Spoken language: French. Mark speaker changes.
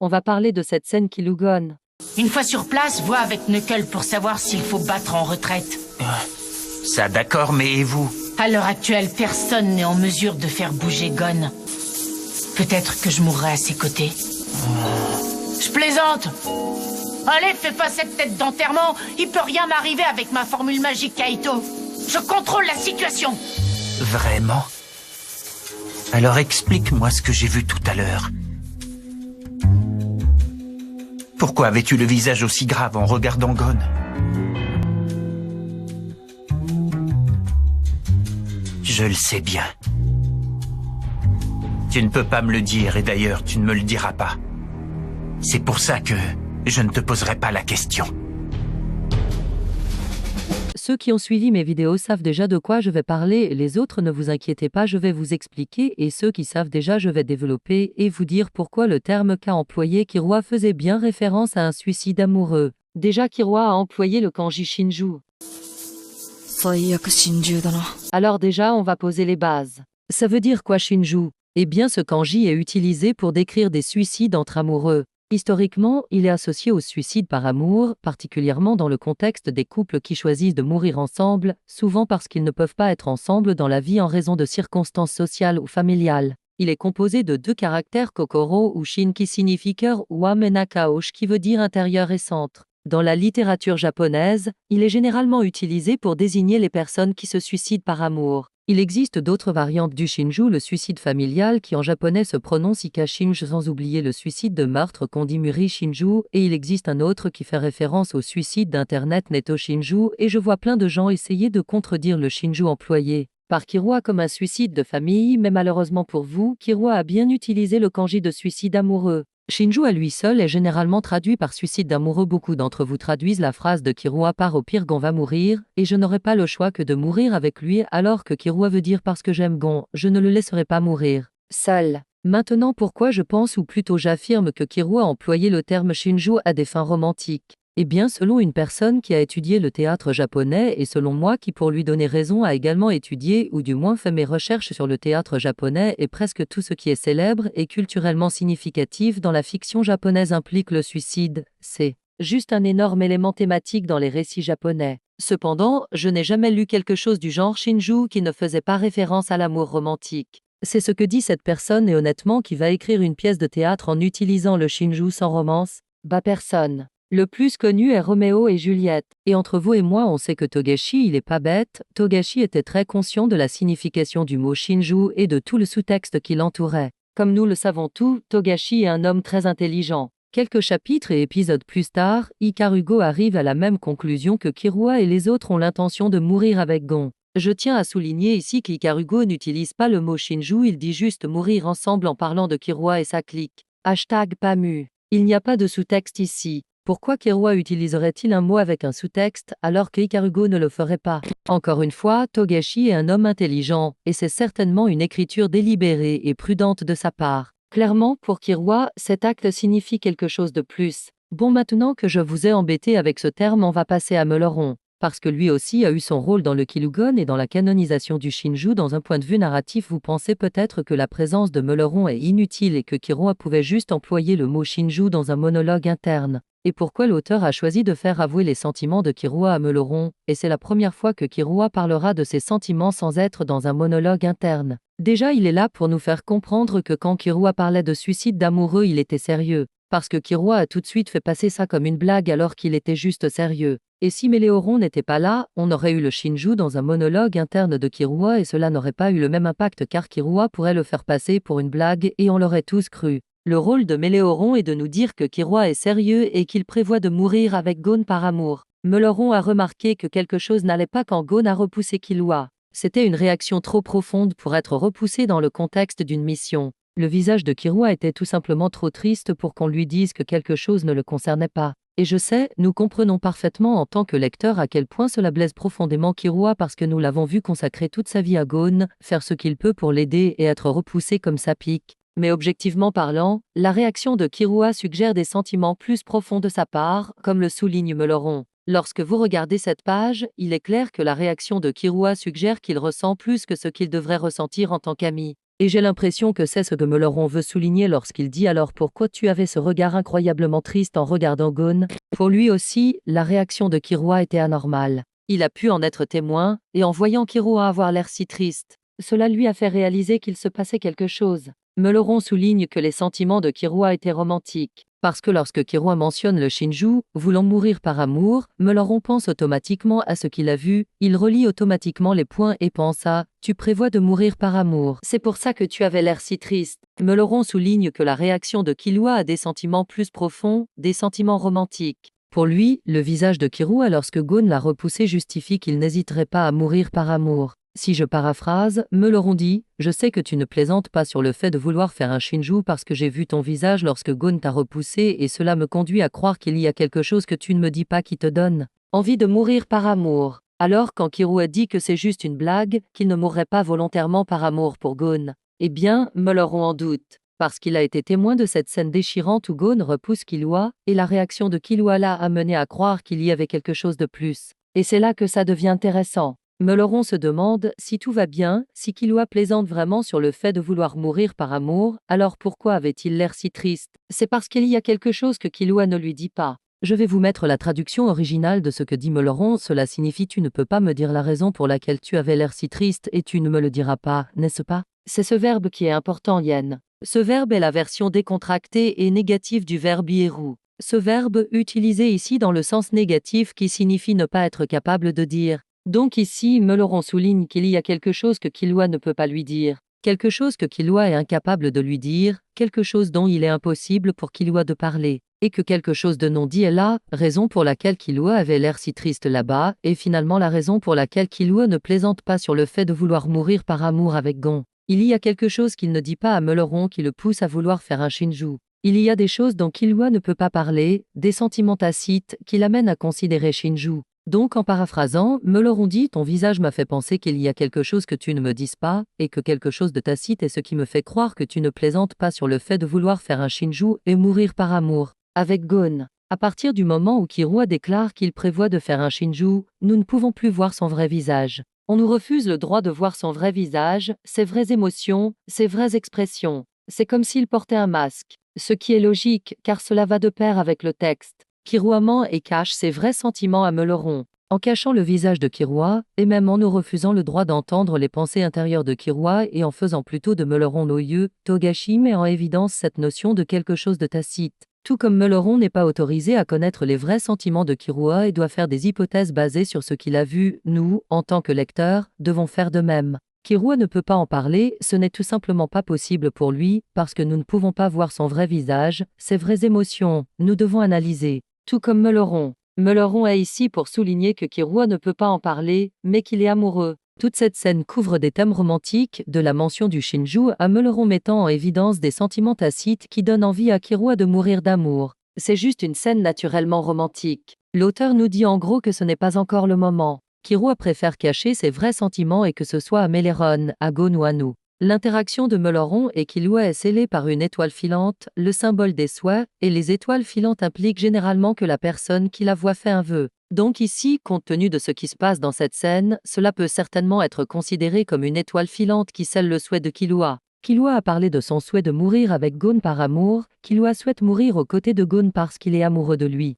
Speaker 1: On va parler de cette scène qui lougonne.
Speaker 2: Une fois sur place, vois avec Knuckle pour savoir s'il faut battre en retraite.
Speaker 3: Ça d'accord, mais et vous?
Speaker 2: À l'heure actuelle, personne n'est en mesure de faire bouger Gon. Peut-être que je mourrai à ses côtés. Je plaisante! Allez, fais pas cette tête d'enterrement. Il peut rien m'arriver avec ma formule magique, Kaito. Je contrôle la situation.
Speaker 3: Vraiment? Alors explique-moi ce que j'ai vu tout à l'heure. Pourquoi avais-tu le visage aussi grave en regardant Gon? Je le sais bien. Tu ne peux pas me le dire et d'ailleurs tu ne me le diras pas. C'est pour ça que je ne te poserai pas la question.
Speaker 1: Ceux qui ont suivi mes vidéos savent déjà de quoi je vais parler, les autres ne vous inquiétez pas, je vais vous expliquer, et ceux qui savent déjà je vais développer et vous dire pourquoi le terme qu'a employé Killua faisait bien référence à un suicide amoureux. Déjà Killua a employé le kanji Shinju. Alors déjà on va poser les bases. Ça veut dire quoi Shinju? Eh bien ce kanji est utilisé pour décrire des suicides entre amoureux. Historiquement, il est associé au suicide par amour, particulièrement dans le contexte des couples qui choisissent de mourir ensemble, souvent parce qu'ils ne peuvent pas être ensemble dans la vie en raison de circonstances sociales ou familiales. Il est composé de deux caractères kokoro ou shin qui signifie cœur ou amenakaosh qui veut dire intérieur et centre. Dans la littérature japonaise, il est généralement utilisé pour désigner les personnes qui se suicident par amour. Il existe d'autres variantes du shinju, le suicide familial qui en japonais se prononce ikashinju sans oublier le suicide de meurtre qu'on dit muri shinju et il existe un autre qui fait référence au suicide d'internet neto shinju et je vois plein de gens essayer de contredire le shinju employé par Killua comme un suicide de famille mais malheureusement pour vous, Killua a bien utilisé le kanji de suicide amoureux. Shinju à lui seul est généralement traduit par suicide d'amoureux. Beaucoup d'entre vous traduisent la phrase de Killua par au pire Gon va mourir, et je n'aurai pas le choix que de mourir avec lui alors que Killua veut dire parce que j'aime Gon, je ne le laisserai pas mourir seul. Maintenant pourquoi je pense ou plutôt j'affirme que Killua a employé le terme Shinju à des fins romantiques? Eh bien selon une personne qui a étudié le théâtre japonais et selon moi qui pour lui donner raison a également étudié ou du moins fait mes recherches sur le théâtre japonais et presque tout ce qui est célèbre et culturellement significatif dans la fiction japonaise implique le suicide, c'est juste un énorme élément thématique dans les récits japonais. Cependant, je n'ai jamais lu quelque chose du genre Shinju qui ne faisait pas référence à l'amour romantique. C'est ce que dit cette personne et honnêtement qui va écrire une pièce de théâtre en utilisant le Shinju sans romance? Bah personne. Le plus connu est Roméo et Juliette. Et entre vous et moi, on sait que Togashi, il est pas bête. Togashi était très conscient de la signification du mot Shinju et de tout le sous-texte qui l'entourait. Comme nous le savons tous, Togashi est un homme très intelligent. Quelques chapitres et épisodes plus tard, Ikarugo arrive à la même conclusion que Killua et les autres ont l'intention de mourir avec Gon. Je tiens à souligner ici qu'Ikarugo n'utilise pas le mot Shinju, il dit juste mourir ensemble en parlant de Killua et sa clique. #PAMU. Il n'y a pas de sous-texte ici. Pourquoi Killua utiliserait-il un mot avec un sous-texte alors que Ikarugo ne le ferait pas? Encore une fois, Togashi est un homme intelligent, et c'est certainement une écriture délibérée et prudente de sa part. Clairement, pour Killua, cet acte signifie quelque chose de plus. Bon, maintenant que je vous ai embêté avec ce terme, on va passer à Meuleron. Parce que lui aussi a eu son rôle dans le Kilugon et dans la canonisation du Shinju dans un point de vue narratif, vous pensez peut-être que la présence de Meuleron est inutile et que Killua pouvait juste employer le mot Shinju dans un monologue interne. Et pourquoi l'auteur a choisi de faire avouer les sentiments de Killua à Meuleron, et c'est la première fois que Killua parlera de ses sentiments sans être dans un monologue interne. Déjà il est là pour nous faire comprendre que quand Killua parlait de suicide d'amoureux il était sérieux, parce que Killua a tout de suite fait passer ça comme une blague alors qu'il était juste sérieux. Et si Méléoron n'était pas là, on aurait eu le Shinju dans un monologue interne de Killua et cela n'aurait pas eu le même impact car Killua pourrait le faire passer pour une blague et on l'aurait tous cru. Le rôle de Méléoron est de nous dire que Killua est sérieux et qu'il prévoit de mourir avec Gon par amour. Méléoron a remarqué que quelque chose n'allait pas quand Gon a repoussé Killua. C'était une réaction trop profonde pour être repoussée dans le contexte d'une mission. Le visage de Killua était tout simplement trop triste pour qu'on lui dise que quelque chose ne le concernait pas. Et je sais, nous comprenons parfaitement en tant que lecteurs à quel point cela blesse profondément Killua parce que nous l'avons vu consacrer toute sa vie à Gon, faire ce qu'il peut pour l'aider et être repoussé comme ça pique. Mais objectivement parlant, la réaction de Killua suggère des sentiments plus profonds de sa part, comme le souligne Méléoron. Lorsque vous regardez cette page, il est clair que la réaction de Killua suggère qu'il ressent plus que ce qu'il devrait ressentir en tant qu'ami. Et j'ai l'impression que c'est ce que Meuleron veut souligner lorsqu'il dit alors pourquoi tu avais ce regard incroyablement triste en regardant Gon. Pour lui aussi, la réaction de Killua était anormale. Il a pu en être témoin, et en voyant Killua avoir l'air si triste, cela lui a fait réaliser qu'il se passait quelque chose. Meuleron souligne que les sentiments de Killua étaient romantiques. Parce que lorsque Killua mentionne le Shinju, voulant mourir par amour, Meuleron pense automatiquement à ce qu'il a vu, il relie automatiquement les points et pense à « tu prévois de mourir par amour, c'est pour ça que tu avais l'air si triste ». Meuleron souligne que la réaction de Killua a des sentiments plus profonds, des sentiments romantiques. Pour lui, le visage de Killua lorsque Gon l'a repoussé justifie qu'il n'hésiterait pas à mourir par amour. Si je paraphrase, Meuleron dit « Je sais que tu ne plaisantes pas sur le fait de vouloir faire un Shinju parce que j'ai vu ton visage lorsque Gon t'a repoussé et cela me conduit à croire qu'il y a quelque chose que tu ne me dis pas qui te donne envie de mourir par amour. » Alors quand Killua dit que c'est juste une blague, qu'il ne mourrait pas volontairement par amour pour Gon, eh bien, Meuleron en doute. Parce qu'il a été témoin de cette scène déchirante où Gon repousse Killua, et la réaction de Killua l'a amené à croire qu'il y avait quelque chose de plus. Et c'est là que ça devient intéressant. Meuleron se demande si tout va bien, si Killua plaisante vraiment sur le fait de vouloir mourir par amour, alors pourquoi avait-il l'air si triste? C'est parce qu'il y a quelque chose que Killua ne lui dit pas. Je vais vous mettre la traduction originale de ce que dit Meuleron, cela signifie tu ne peux pas me dire la raison pour laquelle tu avais l'air si triste et tu ne me le diras pas, n'est-ce pas? C'est ce verbe qui est important Yen. Ce verbe est la version décontractée et négative du verbe hieru. Ce verbe utilisé ici dans le sens négatif qui signifie ne pas être capable de dire. Donc ici, Meuleron souligne qu'il y a quelque chose que Killua ne peut pas lui dire, quelque chose que Killua est incapable de lui dire, quelque chose dont il est impossible pour Killua de parler, et que quelque chose de non dit est là, raison pour laquelle Killua avait l'air si triste là-bas, et finalement la raison pour laquelle Killua ne plaisante pas sur le fait de vouloir mourir par amour avec Gon. Il y a quelque chose qu'il ne dit pas à Meuleron qui le pousse à vouloir faire un Shinju. Il y a des choses dont Killua ne peut pas parler, des sentiments tacites qui l'amènent à considérer Shinju. Donc en paraphrasant, Meuleron dit « Ton visage m'a fait penser qu'il y a quelque chose que tu ne me dises pas, et que quelque chose de tacite est ce qui me fait croire que tu ne plaisantes pas sur le fait de vouloir faire un Shinju et mourir par amour. » Avec Gon. À partir du moment où Killua déclare qu'il prévoit de faire un Shinju, nous ne pouvons plus voir son vrai visage. On nous refuse le droit de voir son vrai visage, ses vraies émotions, ses vraies expressions. C'est comme s'il portait un masque. Ce qui est logique, car cela va de pair avec le texte. Killua ment et cache ses vrais sentiments à Meuleron. En cachant le visage de Killua, et même en nous refusant le droit d'entendre les pensées intérieures de Killua et en faisant plutôt de Meuleron Noyeux, Togashi met en évidence cette notion de quelque chose de tacite. Tout comme Meuleron n'est pas autorisé à connaître les vrais sentiments de Killua et doit faire des hypothèses basées sur ce qu'il a vu, nous, en tant que lecteurs, devons faire de même. Killua ne peut pas en parler, ce n'est tout simplement pas possible pour lui, parce que nous ne pouvons pas voir son vrai visage, ses vraies émotions, nous devons analyser. Tout comme Meuleron. Meuleron est ici pour souligner que Killua ne peut pas en parler, mais qu'il est amoureux. Toute cette scène couvre des thèmes romantiques, de la mention du Shinju à Meuleron mettant en évidence des sentiments tacites qui donnent envie à Killua de mourir d'amour. C'est juste une scène naturellement romantique. L'auteur nous dit en gros que ce n'est pas encore le moment. Killua préfère cacher ses vrais sentiments et que ce soit à Meleron, à Gon ou à nous. L'interaction de Meuleron et Killua est scellée par une étoile filante, le symbole des souhaits, et les étoiles filantes impliquent généralement que la personne qui la voit fait un vœu. Donc ici, compte tenu de ce qui se passe dans cette scène, cela peut certainement être considéré comme une étoile filante qui scelle le souhait de Killua. Killua a parlé de son souhait de mourir avec Gon par amour, Killua souhaite mourir aux côtés de Gon parce qu'il est amoureux de lui.